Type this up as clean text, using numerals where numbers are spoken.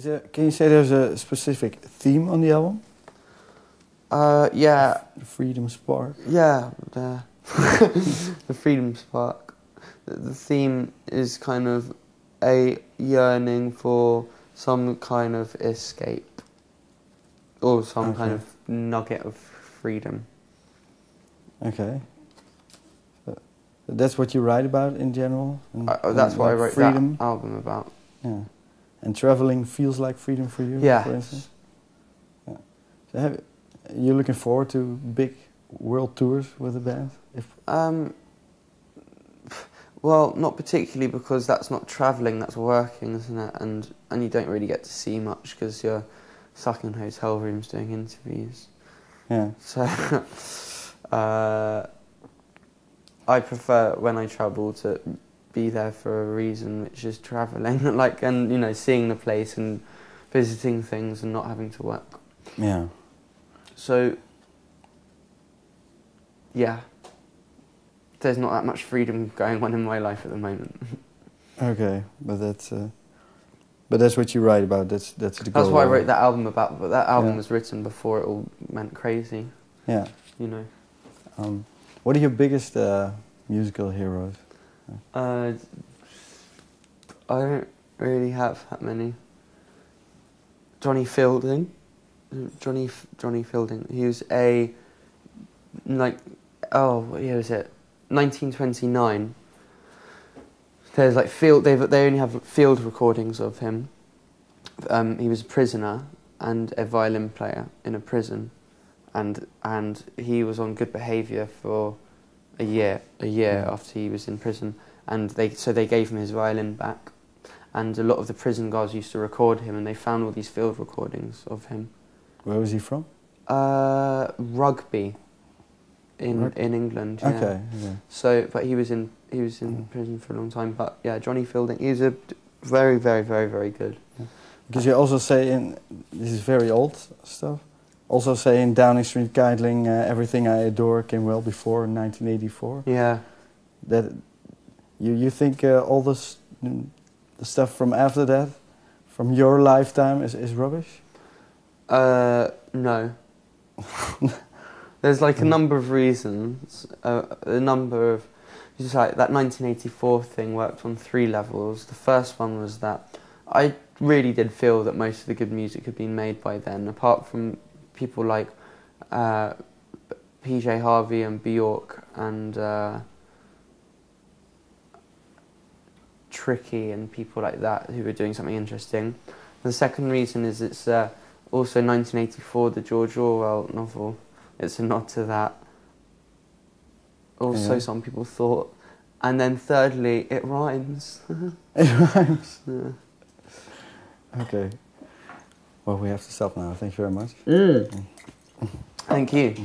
Can you say there's a specific theme on the album? Yeah. The Freedom Spark? Yeah, the Freedom Spark. The theme is kind of a yearning for some kind of escape or some kind of nugget of freedom. Okay. So that's what you write about in general? That's what I wrote freedom? that album about. Yeah. And traveling feels like freedom for you, yeah. for instance? Yeah. So you're looking forward to big world tours with the band? Well, not particularly, because that's not travelling, that's working, isn't it? And you don't really get to see much because you're stuck in hotel rooms doing interviews. Yeah. So I prefer when I travel to be there for a reason, which is travelling, and you know, seeing the place and visiting things and not having to work. Yeah. So yeah. There's not that much freedom going on in my life at the moment. Okay, but that's what you write about. That's the goal. That's what I wrote that album about. But that album was written before it all went crazy. Yeah. You know. What are your biggest musical heroes? I don't really have that many. Johnny Fielding. Johnny Fielding. He was what year was it? 1929. There's like they only have field recordings of him. He was a prisoner and a violin player in a prison, and he was on good behaviour for a year after he was in prison, and they gave him his violin back, and a lot of the prison guards used to record him, and they found all these field recordings of him. Where was he from? Rugby. In England, yeah. Okay. Yeah. So, but he was in prison for a long time. But yeah, Johnny Fielding, he's a very, very, very, very good. Yeah. Because you also say this is very old stuff. Also say in Downing Street Guideling, everything I adore came well before 1984. Yeah. That you think all the stuff from after that, from your lifetime, is rubbish? No. There's like a number of reasons, just like that 1984 thing worked on 3 levels. The first one was that I really did feel that most of the good music had been made by then, apart from people like PJ Harvey and Bjork and Tricky and people like that who were doing something interesting. The second reason is it's also 1984, the George Orwell novel. It's a nod to that. Also, some people thought. And then thirdly, it rhymes. It rhymes? Yeah. Okay. Well, we have to stop now. Thank you very much. Thank you.